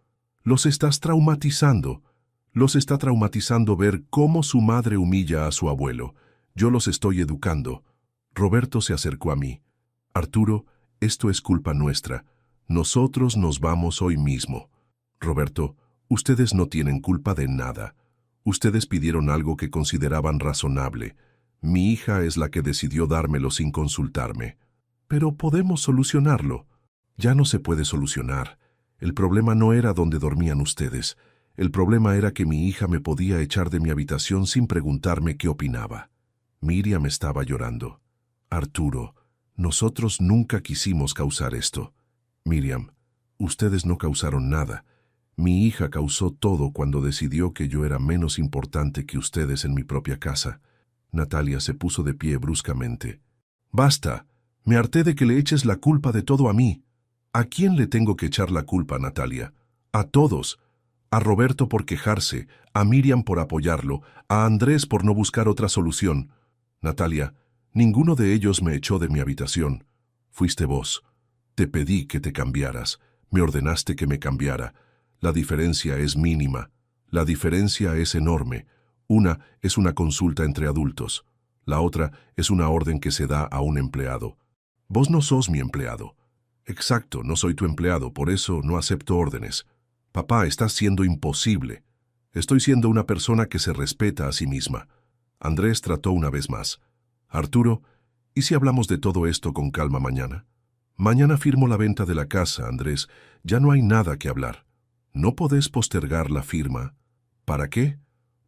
Los estás traumatizando. Los está traumatizando ver cómo su madre humilla a su abuelo. Yo los estoy educando. Roberto se acercó a mí. Arturo, esto es culpa nuestra. Nosotros nos vamos hoy mismo. Roberto, ustedes no tienen culpa de nada. Ustedes pidieron algo que consideraban razonable. Mi hija es la que decidió dármelo sin consultarme. Pero podemos solucionarlo. Ya no se puede solucionar. El problema no era dónde dormían ustedes. El problema era que mi hija me podía echar de mi habitación sin preguntarme qué opinaba. Miriam estaba llorando. Arturo, nosotros nunca quisimos causar esto. Miriam, ustedes no causaron nada. Mi hija causó todo cuando decidió que yo era menos importante que ustedes en mi propia casa. Natalia se puso de pie bruscamente. Basta, me harté de que le eches la culpa de todo a mí. ¿A quién le tengo que echar la culpa, Natalia? A todos. A Roberto por quejarse, a Miriam por apoyarlo, a Andrés por no buscar otra solución. Natalia, ninguno de ellos me echó de mi habitación. Fuiste vos. Te pedí que te cambiaras. Me ordenaste que me cambiara. La diferencia es mínima. La diferencia es enorme. Una es una consulta entre adultos. La otra es una orden que se da a un empleado. Vos no sos mi empleado. Exacto, no soy tu empleado, por eso no acepto órdenes. Papá, estás siendo imposible. Estoy siendo una persona que se respeta a sí misma. Andrés trató una vez más. Arturo, ¿y si hablamos de todo esto con calma mañana? Mañana firmo la venta de la casa, Andrés. Ya no hay nada que hablar. ¿No podés postergar la firma? ¿Para qué?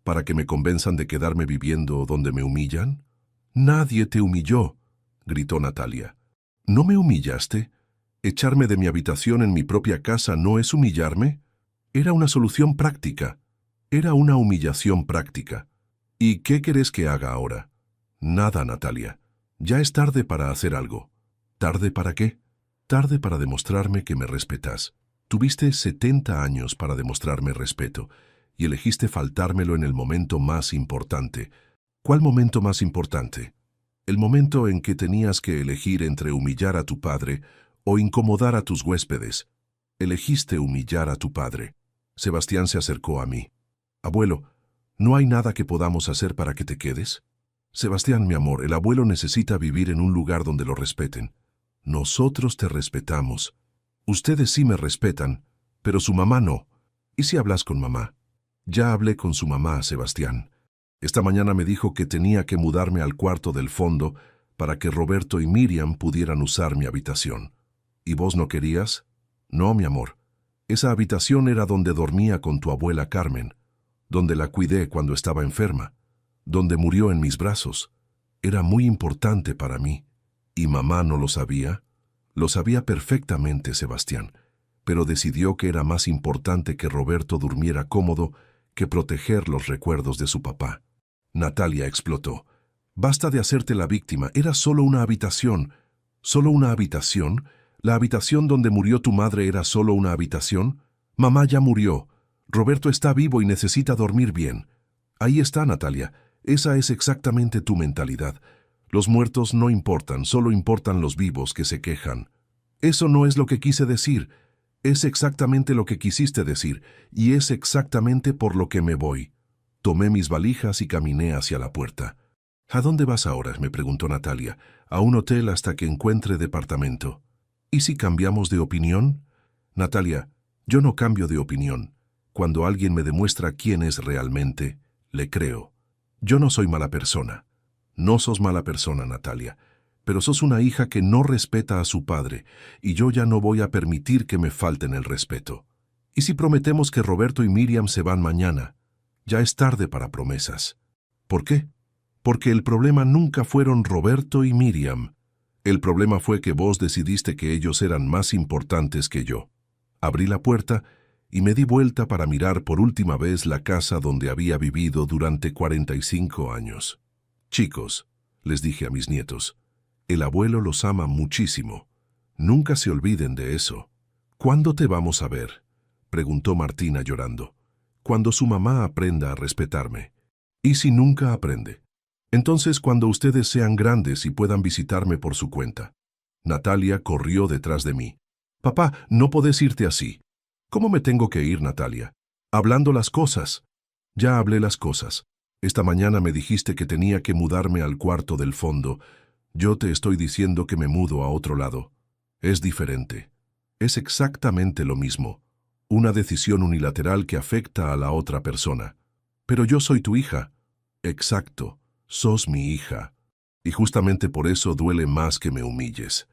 ¿Para que me convenzan de quedarme viviendo donde me humillan? Nadie te humilló, gritó Natalia. ¿No me humillaste? ¿Echarme de mi habitación en mi propia casa no es humillarme? Era una solución práctica. Era una humillación práctica. ¿Y qué querés que haga ahora? Nada, Natalia. Ya es tarde para hacer algo. ¿Tarde para qué? Tarde para demostrarme que me respetas. Tuviste 70 años para demostrarme respeto y elegiste faltármelo en el momento más importante. ¿Cuál momento más importante? El momento en que tenías que elegir entre humillar a tu padre o incomodar a tus huéspedes. Elegiste humillar a tu padre. Sebastián se acercó a mí. Abuelo, ¿no hay nada que podamos hacer para que te quedes? Sebastián, mi amor, el abuelo necesita vivir en un lugar donde lo respeten. Nosotros te respetamos. Ustedes sí me respetan, pero su mamá no. ¿Y si hablas con mamá? Ya hablé con su mamá, Sebastián. Esta mañana me dijo que tenía que mudarme al cuarto del fondo para que Roberto y Miriam pudieran usar mi habitación. ¿Y vos no querías? No, mi amor. Esa habitación era donde dormía con tu abuela Carmen, donde la cuidé cuando estaba enferma, donde murió en mis brazos. Era muy importante para mí. ¿Y mamá no lo sabía? Lo sabía perfectamente, Sebastián, pero decidió que era más importante que Roberto durmiera cómodo que proteger los recuerdos de su papá. Natalia explotó. Basta de hacerte la víctima, era solo una habitación. ¿Solo una habitación? ¿La habitación donde murió tu madre era solo una habitación? Mamá ya murió. Roberto está vivo y necesita dormir bien. Ahí está, Natalia. Esa es exactamente tu mentalidad. Los muertos no importan, solo importan los vivos que se quejan. Eso no es lo que quise decir. Es exactamente lo que quisiste decir, y es exactamente por lo que me voy. Tomé mis valijas y caminé hacia la puerta. ¿A dónde vas ahora?, me preguntó Natalia. A un hotel hasta que encuentre departamento. ¿Y si cambiamos de opinión? Natalia, yo no cambio de opinión. Cuando alguien me demuestra quién es realmente, le creo. Yo no soy mala persona. No sos mala persona, Natalia. pero sos una hija que no respeta a su padre, y yo ya no voy a permitir que me falten el respeto. ¿Y si prometemos que Roberto y Miriam se van mañana? Ya es tarde para promesas. ¿Por qué? Porque el problema nunca fueron Roberto y Miriam. El problema fue que vos decidiste que ellos eran más importantes que yo. Abrí la puerta y me di vuelta para mirar por última vez la casa donde había vivido durante 45 años. Chicos, les dije a mis nietos, el abuelo los ama muchísimo. Nunca se olviden de eso. ¿Cuándo te vamos a ver?, preguntó Martina llorando. Cuando su mamá aprenda a respetarme. ¿Y si nunca aprende? Entonces cuando ustedes sean grandes y puedan visitarme por su cuenta. Natalia corrió detrás de mí. Papá, no podés irte así. ¿Cómo me tengo que ir, Natalia? Hablando las cosas. Ya hablé las cosas. Esta mañana me dijiste que tenía que mudarme al cuarto del fondo. Yo te estoy diciendo que me mudo a otro lado. Es diferente. Es exactamente lo mismo. Una decisión unilateral que afecta a la otra persona. Pero yo soy tu hija. Exacto, sos mi hija. Y justamente por eso duele más que me humilles.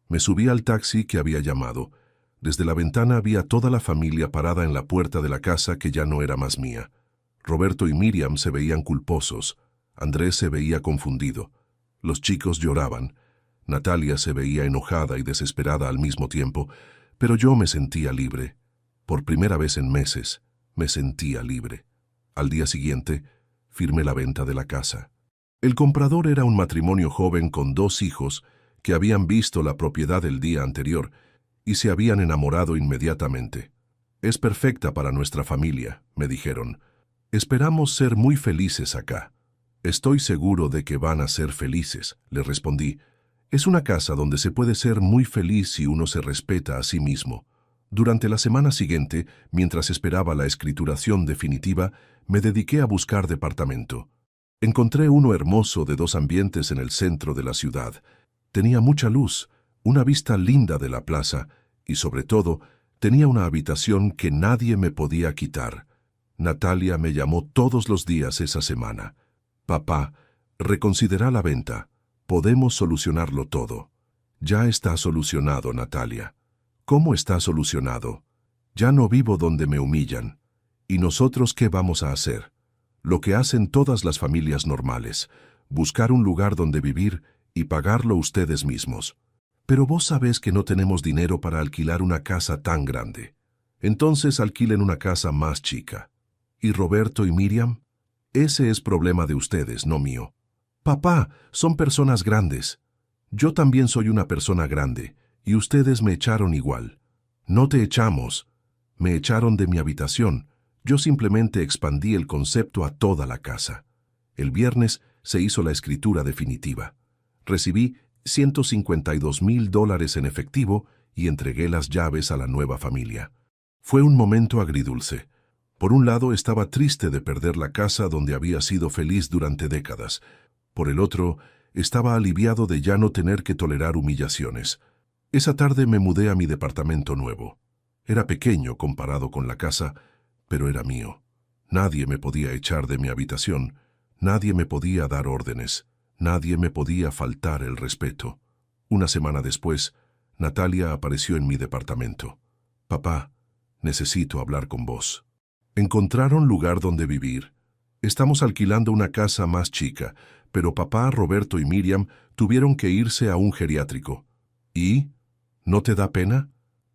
Me subí al taxi que había llamado. Desde la ventana había toda la familia parada en la puerta de la casa que ya no era más mía. Roberto y Miriam se veían culposos. Andrés se veía confundido. Los chicos lloraban. Natalia se veía enojada y desesperada al mismo tiempo, pero yo me sentía libre. Por primera vez en meses, me sentía libre. Al día siguiente, firmé la venta de la casa. El comprador era un matrimonio joven con 2 hijos que habían visto la propiedad el día anterior y se habían enamorado inmediatamente. Es perfecta para nuestra familia, me dijeron. Esperamos ser muy felices acá. Estoy seguro de que van a ser felices, le respondí. Es una casa donde se puede ser muy feliz si uno se respeta a sí mismo. Durante la semana siguiente, mientras esperaba la escrituración definitiva, me dediqué a buscar departamento. Encontré uno hermoso de 2 ambientes en el centro de la ciudad. Tenía mucha luz, una vista linda de la plaza y, sobre todo, tenía una habitación que nadie me podía quitar. Natalia me llamó todos los días esa semana. Papá, reconsidera la venta. Podemos solucionarlo todo. Ya está solucionado, Natalia. ¿Cómo está solucionado? Ya no vivo donde me humillan. ¿Y nosotros qué vamos a hacer? Lo que hacen todas las familias normales, buscar un lugar donde vivir y pagarlo ustedes mismos. Pero vos sabés que no tenemos dinero para alquilar una casa tan grande. Entonces alquilen una casa más chica. ¿Y Roberto y Miriam? Ese es problema de ustedes, no mío. Papá, son personas grandes. Yo también soy una persona grande, y ustedes me echaron igual. No te echamos. Me echaron de mi habitación. Yo simplemente expandí el concepto a toda la casa. El viernes se hizo la escritura definitiva. Recibí $152,000 en efectivo y entregué las llaves a la nueva familia. Fue un momento agridulce. Por un lado, estaba triste de perder la casa donde había sido feliz durante décadas. Por el otro, estaba aliviado de ya no tener que tolerar humillaciones. Esa tarde me mudé a mi departamento nuevo. Era pequeño comparado con la casa, pero era mío. Nadie me podía echar de mi habitación, nadie me podía dar órdenes, nadie me podía faltar el respeto. Una semana después, Natalia apareció en mi departamento. Papá, necesito hablar con vos. ¿Encontraron lugar donde vivir? Estamos alquilando una casa más chica, pero papá, Roberto y Miriam tuvieron que irse a un geriátrico. ¿Y? ¿No te da pena?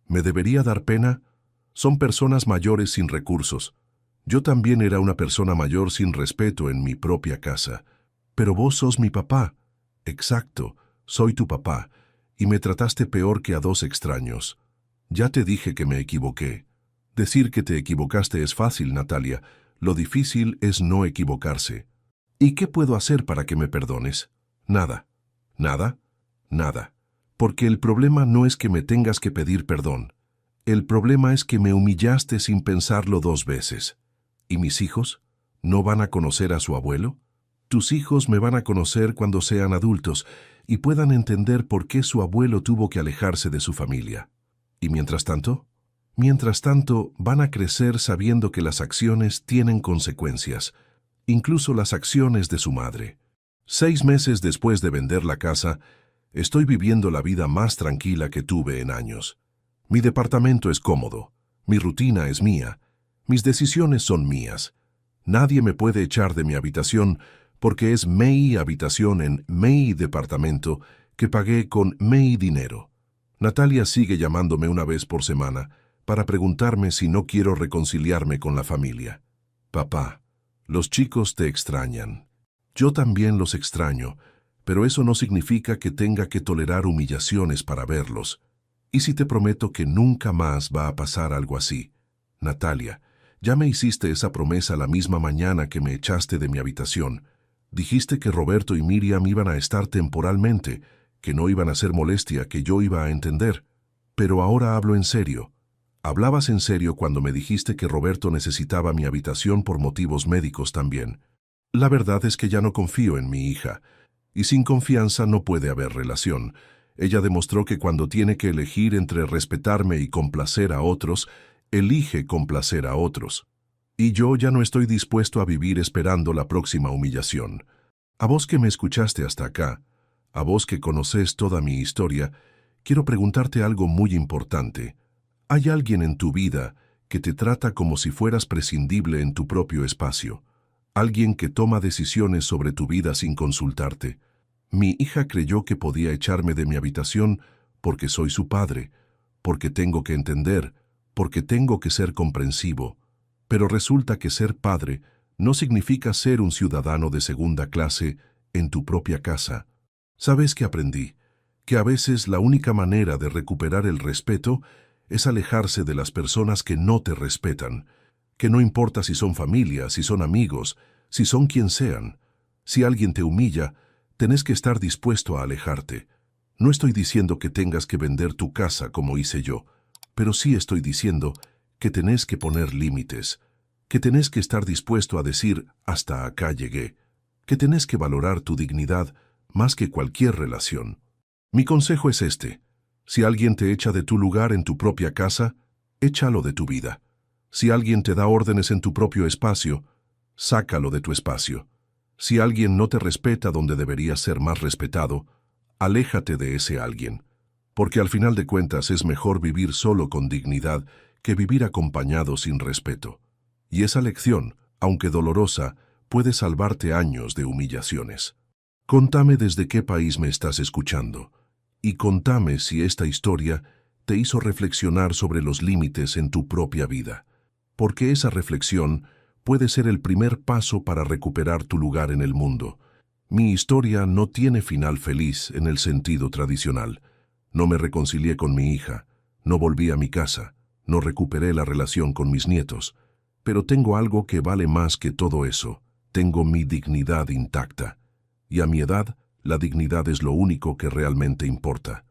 ¿Me debería dar pena? Son personas mayores sin recursos. Yo también era una persona mayor sin respeto en mi propia casa. Pero vos sos mi papá. Exacto, soy tu papá, y me trataste peor que a 2 extraños. Ya te dije que me equivoqué. Decir que te equivocaste es fácil, Natalia. Lo difícil es no equivocarse. ¿Y qué puedo hacer para que me perdones? Nada. ¿Nada? Nada. Porque el problema no es que me tengas que pedir perdón. El problema es que me humillaste sin pensarlo 2 veces. ¿Y mis hijos? ¿No van a conocer a su abuelo? Tus hijos me van a conocer cuando sean adultos y puedan entender por qué su abuelo tuvo que alejarse de su familia. ¿Y mientras tanto? Mientras tanto, van a crecer sabiendo que las acciones tienen consecuencias, incluso las acciones de su madre. 6 meses después de vender la casa, Estoy viviendo la vida más tranquila que tuve en años. Mi departamento es cómodo, mi rutina es mía, mis decisiones son mías. Nadie me puede echar de mi habitación porque es mi habitación en mi departamento que pagué con mi dinero. Natalia sigue llamándome una vez por semana para preguntarme si no quiero reconciliarme con la familia. Papá, los chicos te extrañan. Yo también los extraño, pero eso no significa que tenga que tolerar humillaciones para verlos. ¿Y si te prometo que nunca más va a pasar algo así? Natalia, ya me hiciste esa promesa la misma mañana que me echaste de mi habitación. Dijiste que Roberto y Miriam iban a estar temporalmente, que no iban a ser molestia, que yo iba a entender. Pero ahora hablo en serio. Hablabas en serio cuando me dijiste que Roberto necesitaba mi habitación por motivos médicos también. La verdad es que ya no confío en mi hija, y sin confianza no puede haber relación. Ella demostró que cuando tiene que elegir entre respetarme y complacer a otros, elige complacer a otros. Y yo ya no estoy dispuesto a vivir esperando la próxima humillación. A vos que me escuchaste hasta acá, a vos que conocés toda mi historia, quiero preguntarte algo muy importante. ¿Hay alguien en tu vida que te trata como si fueras prescindible en tu propio espacio? Alguien que toma decisiones sobre tu vida sin consultarte. Mi hija creyó que podía echarme de mi habitación porque soy su padre, porque tengo que entender, porque tengo que ser comprensivo. Pero resulta que ser padre no significa ser un ciudadano de segunda clase en tu propia casa. ¿Sabes qué aprendí? Que a veces la única manera de recuperar el respeto es alejarse de las personas que no te respetan, que no importa si son familia, si son amigos, si son quien sean. Si alguien te humilla, tenés que estar dispuesto a alejarte. No estoy diciendo que tengas que vender tu casa como hice yo, pero sí estoy diciendo que tenés que poner límites, que tenés que estar dispuesto a decir hasta acá llegué, que tenés que valorar tu dignidad más que cualquier relación. Mi consejo es este: si alguien te echa de tu lugar en tu propia casa, échalo de tu vida. Si alguien te da órdenes en tu propio espacio, sácalo de tu espacio. Si alguien no te respeta donde deberías ser más respetado, aléjate de ese alguien, porque al final de cuentas es mejor vivir solo con dignidad que vivir acompañado sin respeto. Y esa lección, aunque dolorosa, puede salvarte años de humillaciones. Contame desde qué país me estás escuchando, y contame si esta historia te hizo reflexionar sobre los límites en tu propia vida, porque esa reflexión puede ser el primer paso para recuperar tu lugar en el mundo. Mi historia no tiene final feliz en el sentido tradicional. No me reconcilié con mi hija, no volví a mi casa, no recuperé la relación con mis nietos, pero tengo algo que vale más que todo eso. Tengo mi dignidad intacta. Y a mi edad, la dignidad es lo único que realmente importa.